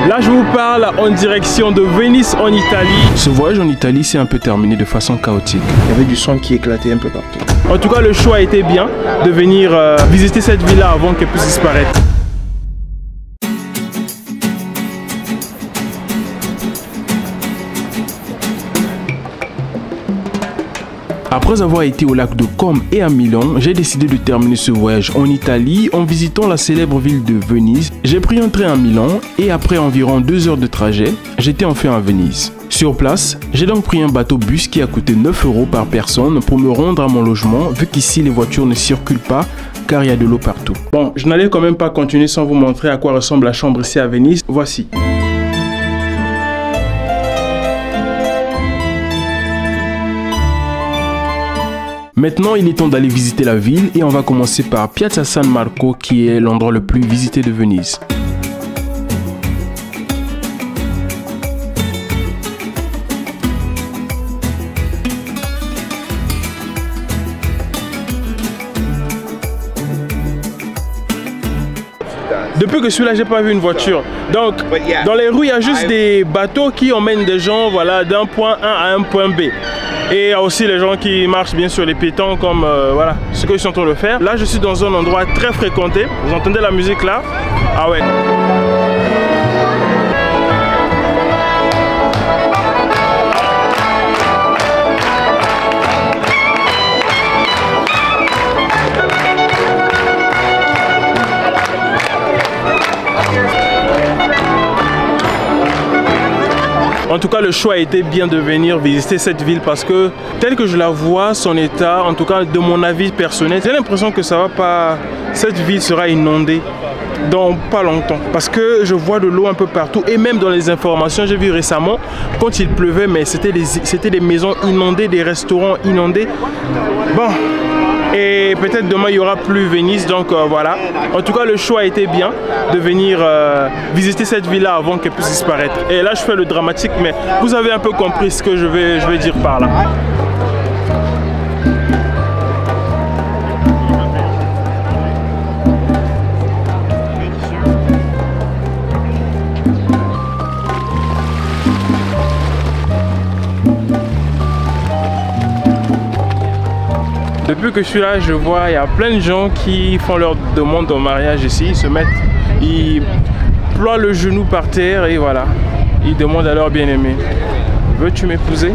Là, je vous parle en direction de Venise en Italie. Ce voyage en Italie s'est un peu terminé de façon chaotique. Il y avait du sang qui éclatait un peu partout. En tout cas, le choix a été bien de venir visiter cette ville-là avant qu'elle puisse disparaître. Après avoir été au lac de Comme et à Milan, j'ai décidé de terminer ce voyage en Italie en visitant la célèbre ville de Venise. J'ai pris un train à Milan et après environ 2 heures de trajet, j'étais enfin à Venise. Sur place, j'ai donc pris un bateau-bus qui a coûté 9 € par personne pour me rendre à mon logement vu qu'ici les voitures ne circulent pas car il y a de l'eau partout. Bon, je n'allais quand même pas continuer sans vous montrer à quoi ressemble la chambre ici à Venise. Voici. Maintenant, il est temps d'aller visiter la ville et on va commencer par Piazza San Marco qui est l'endroit le plus visité de Venise. Depuis que je suis là, j'ai pas vu une voiture. Donc, dans les rues, il y a juste des bateaux qui emmènent des gens, voilà, d'un point A à un point B. Et il y a aussi les gens qui marchent bien sur les piétons comme voilà, ce qu'ils sont en train de faire. Là, je suis dans un endroit très fréquenté. Vous entendez la musique là? Ah ouais. En tout cas, le choix a été bien de venir visiter cette ville parce que, tel que je la vois, son état, en tout cas de mon avis personnel, j'ai l'impression que ça va pas, cette ville sera inondée dans pas longtemps. Parce que je vois de l'eau un peu partout et même dans les informations, j'ai vu récemment, quand il pleuvait, mais c'était des maisons inondées, des restaurants inondés. Bon. Et peut-être demain il y aura plus Venise, donc voilà. En tout cas, le choix a été bien de venir visiter cette ville-là avant qu'elle puisse disparaître. Et là, je fais le dramatique, mais vous avez un peu compris ce que je vais dire par là. Depuis que je suis là, je vois il y a plein de gens qui font leur demande en mariage ici. Ils ploient le genou par terre et voilà. Ils demandent à leur bien-aimé: veux-tu m'épouser?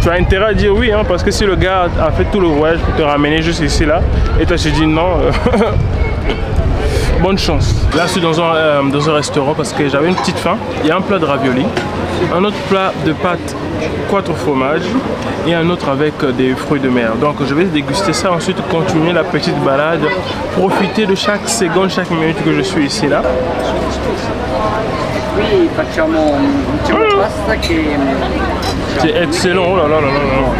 Tu as intérêt à dire oui, hein, parce que si le gars a fait tout le voyage pour te ramener juste ici là, et toi tu dis non, bonne chance. Là je suis dans un restaurant parce que j'avais une petite faim. Il y a un plat de ravioli, un autre plat de pâtes 4 fromages et un autre avec des fruits de mer. Donc je vais déguster ça, ensuite continuer la petite balade, profiter de chaque seconde, chaque minute que je suis ici là. C'est excellent, oh là là là là.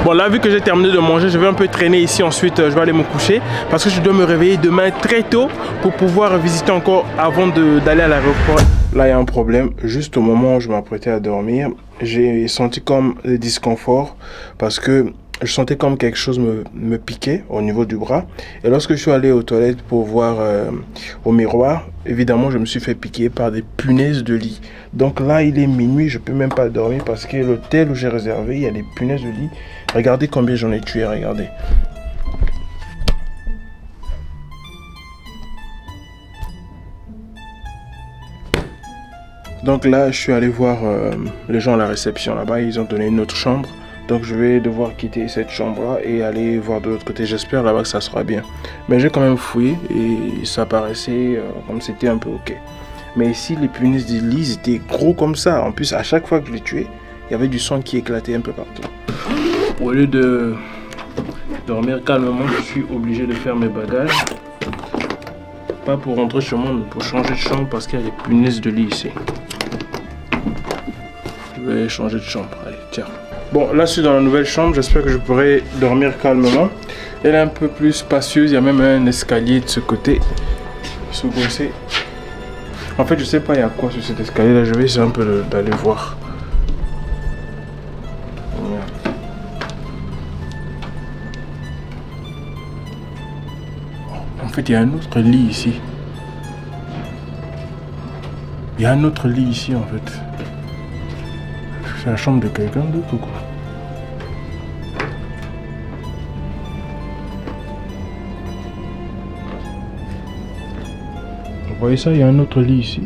Bon là, vu que j'ai terminé de manger, je vais un peu traîner ici, ensuite je vais aller me coucher parce que je dois me réveiller demain très tôt pour pouvoir visiter encore avant d'aller à l'aéroport. Là il y a un problème, juste au moment où je m'apprêtais à dormir, j'ai senti comme des disconforts parce que je sentais comme quelque chose me piquait au niveau du bras. Et lorsque je suis allé aux toilettes pour voir au miroir, évidemment, je me suis fait piquer par des punaises de lit. Donc là, il est minuit, je ne peux même pas dormir parce que l'hôtel où j'ai réservé, il y a des punaises de lit. Regardez combien j'en ai tué, regardez. Donc là, je suis allé voir les gens à la réception là-bas. Ils ont donné une autre chambre. Donc je vais devoir quitter cette chambre-là et aller voir de l'autre côté. J'espère là-bas que ça sera bien. Mais j'ai quand même fouillé et ça paraissait comme c'était un peu ok. Mais ici, les punaises de lit étaient gros comme ça. En plus, à chaque fois que je les tuais, il y avait du sang qui éclatait un peu partout. Au lieu de dormir calmement, je suis obligé de faire mes bagages. Pas pour rentrer chez moi, mais pour changer de chambre parce qu'il y a des punaises de lit ici. Je vais changer de chambre. Allez, tiens. Bon, là je suis dans la nouvelle chambre, j'espère que je pourrai dormir calmement. Elle est un peu plus spacieuse, il y a même un escalier de ce côté. En fait, je sais pas il y a quoi sur cet escalier là, je vais essayer un peu d'aller voir. En fait, il y a un autre lit ici. Il y a un autre lit ici en fait. C'est la chambre de quelqu'un d'autre ou quoi? Vous voyez ça, il y a un autre lit ici.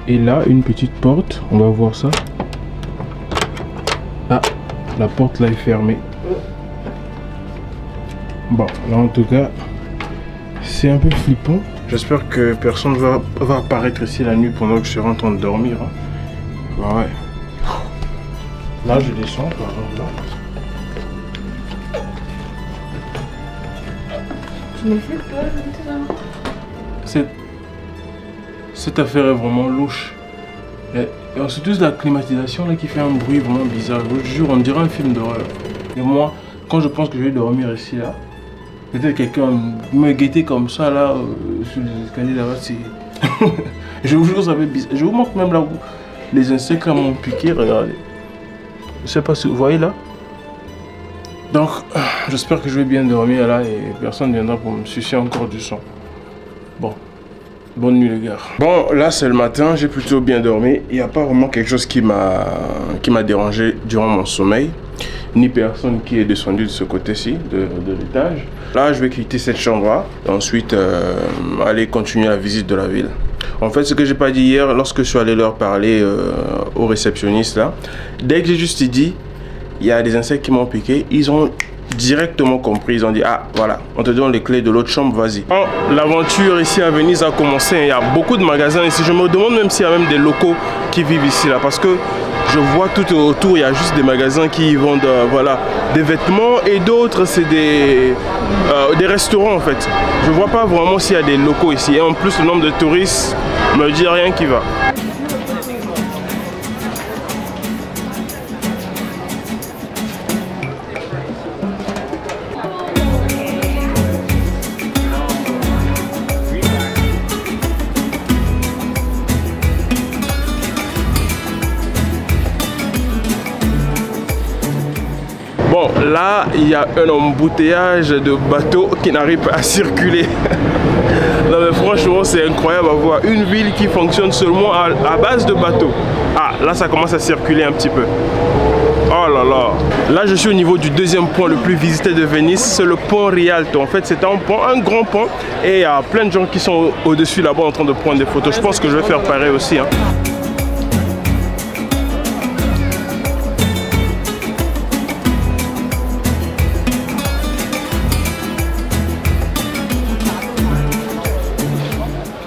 Et là, une petite porte. On va voir ça. Ah, la porte là est fermée. Bon, là en tout cas, c'est un peu flippant. J'espère que personne va apparaître ici la nuit pendant que je serai en train de dormir. Hein. Bah ouais. Là, je descends par exemple là. Tu me fais peur maintenant. Cette affaire est vraiment louche. Et surtout la climatisation là qui fait un bruit vraiment bizarre. Je vous jure, on dirait un film d'horreur. Et moi, quand je pense que je vais dormir ici là, peut-être quelqu'un me guettait comme ça là sur les escaliers là-bas, c'est... Je vous jure, ça fait bizarre. Je vous montre même là où les insectes là m'ont piqué, regardez. Je sais pas si vous voyez là. Donc, j'espère que je vais bien dormir là et personne ne viendra pour me sucer encore du sang. Bon, bonne nuit les gars. Bon, là c'est le matin, j'ai plutôt bien dormi. Il n'y a pas vraiment quelque chose qui m'a dérangé durant mon sommeil. Ni personne qui est descendu de ce côté-ci, de l'étage. Là, je vais quitter cette chambre-là. Ensuite, aller continuer la visite de la ville. En fait, ce que j'ai pas dit hier, lorsque je suis allé leur parler aux réceptionnistes là, dès que j'ai juste dit, il y a des insectes qui m'ont piqué, ils ont directement compris. Ils ont dit, ah voilà, on te donne les clés de l'autre chambre, vas-y. L'aventure ici à Venise a commencé. Il y a beaucoup de magasins ici. Je me demande même s'il y a même des locaux qui vivent ici là, parce que je vois tout autour, il y a juste des magasins qui vendent voilà, des vêtements et d'autres c'est des restaurants en fait. Je vois pas vraiment s'il y a des locaux ici. Et en plus le nombre de touristes me dit rien qui va. Bon, là, il y a un embouteillage de bateaux qui n'arrive pas à circuler. Non mais franchement, c'est incroyable à voir une ville qui fonctionne seulement à base de bateaux. Ah, là, ça commence à circuler un petit peu. Oh là là. Là, je suis au niveau du deuxième pont le plus visité de Venise. C'est le pont Rialto. En fait, c'est un pont, un grand pont. Et il y a plein de gens qui sont au-dessus là-bas en train de prendre des photos. Je pense que je vais faire pareil aussi. Hein.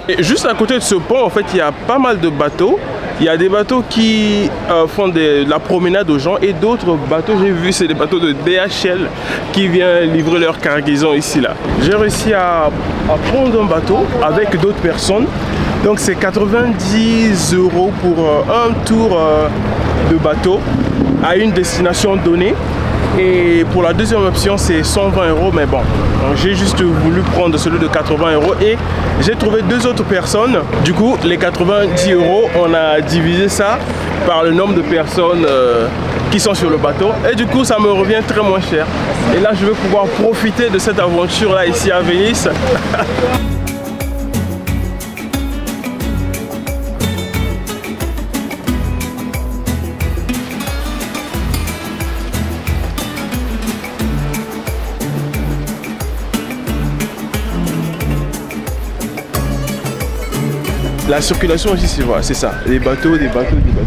Et juste à côté de ce pont, en fait, il y a pas mal de bateaux. Il y a des bateaux qui font de la promenade aux gens et d'autres bateaux, j'ai vu, c'est des bateaux de DHL qui viennent livrer leur cargaison ici là. J'ai réussi à prendre un bateau avec d'autres personnes. Donc c'est 90 € pour un tour de bateau à une destination donnée. Et pour la deuxième option, c'est 120 €, mais bon, j'ai juste voulu prendre celui de 80 € et j'ai trouvé deux autres personnes. Du coup, les 90 €, on a divisé ça par le nombre de personnes qui sont sur le bateau. Et du coup, ça me revient très moins cher. Et là, je vais pouvoir profiter de cette aventure-là ici à Venise. La circulation aussi, c'est ça. Des bateaux, des bateaux, des bateaux.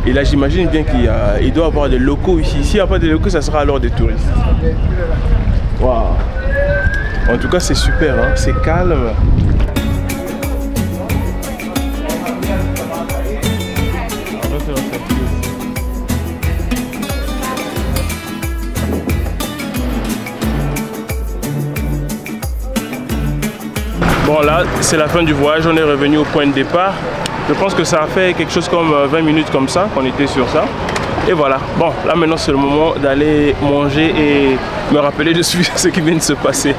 Et là, j'imagine bien qu'il doit y avoir des locaux ici. S'il n'y a pas de locaux, ça sera alors des touristes. Waouh. En tout cas, c'est super, hein. C'est calme. Bon là, c'est la fin du voyage, on est revenu au point de départ. Je pense que ça a fait quelque chose comme 20 minutes comme ça, qu'on était sur ça. Et voilà, bon, là maintenant c'est le moment d'aller manger et me rappeler de ce qui vient de se passer.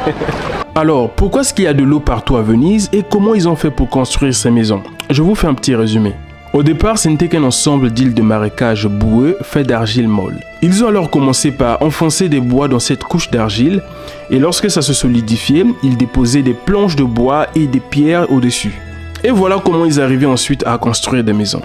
Alors, pourquoi est-ce qu'il y a de l'eau partout à Venise et comment ils ont fait pour construire ces maisons? Je vous fais un petit résumé. Au départ, ce n'était qu'un ensemble d'îles de marécage boueux fait d'argile molle. Ils ont alors commencé par enfoncer des bois dans cette couche d'argile et lorsque ça se solidifiait, ils déposaient des planches de bois et des pierres au-dessus. Et voilà comment ils arrivaient ensuite à construire des maisons.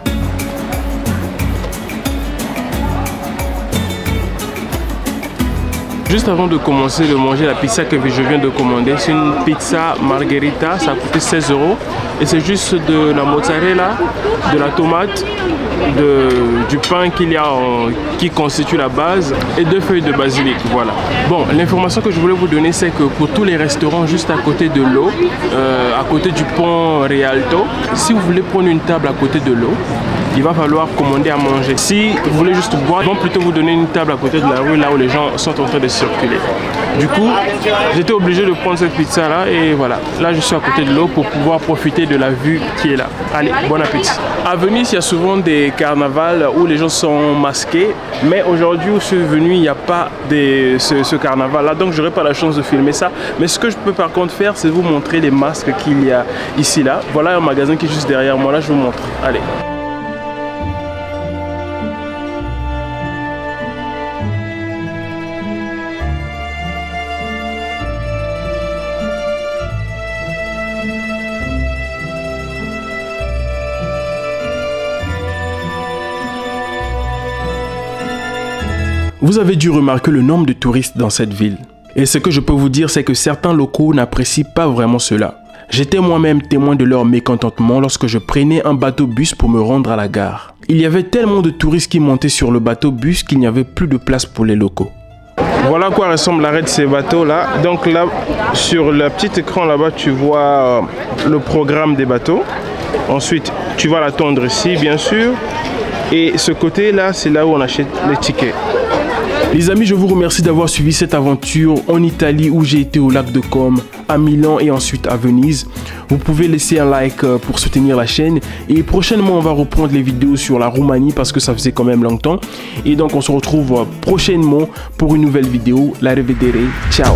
Juste avant de commencer de manger la pizza que je viens de commander, c'est une pizza margherita, ça a coûté 16 € et c'est juste de la mozzarella, de la tomate, du pain qui constitue la base et 2 feuilles de basilic, voilà. Bon, l'information que je voulais vous donner, c'est que pour tous les restaurants juste à côté de l'eau, à côté du pont Rialto, si vous voulez prendre une table à côté de l'eau, il va falloir commander à manger. Si vous voulez juste boire, ils vont plutôt vous donner une table à côté de la rue, là où les gens sont en train de circuler. Du coup, j'étais obligé de prendre cette pizza là et voilà. Là, je suis à côté de l'eau pour pouvoir profiter de la vue qui est là. Allez, bon appétit. À Venise, il y a souvent des carnavals où les gens sont masqués, mais aujourd'hui où je suis venu, il n'y a pas ce carnaval là, donc j'aurai pas la chance de filmer ça. Mais ce que je peux par contre faire, c'est vous montrer les masques qu'il y a ici là. Voilà un magasin qui est juste derrière moi là, je vous montre. Allez. Vous avez dû remarquer le nombre de touristes dans cette ville. Et ce que je peux vous dire, c'est que certains locaux n'apprécient pas vraiment cela. J'étais moi-même témoin de leur mécontentement lorsque je prenais un bateau-bus pour me rendre à la gare. Il y avait tellement de touristes qui montaient sur le bateau-bus qu'il n'y avait plus de place pour les locaux. Voilà à quoi ressemble l'arrêt de ces bateaux-là. Donc là, sur le petit écran là-bas, tu vois le programme des bateaux. Ensuite, tu vas l'attendre ici, bien sûr. Et ce côté-là, c'est là où on achète les tickets. Les amis, je vous remercie d'avoir suivi cette aventure en Italie où j'ai été au lac de Comme, à Milan et ensuite à Venise. Vous pouvez laisser un like pour soutenir la chaîne et prochainement on va reprendre les vidéos sur la Roumanie parce que ça faisait quand même longtemps. Et donc on se retrouve prochainement pour une nouvelle vidéo. La revedere, ciao.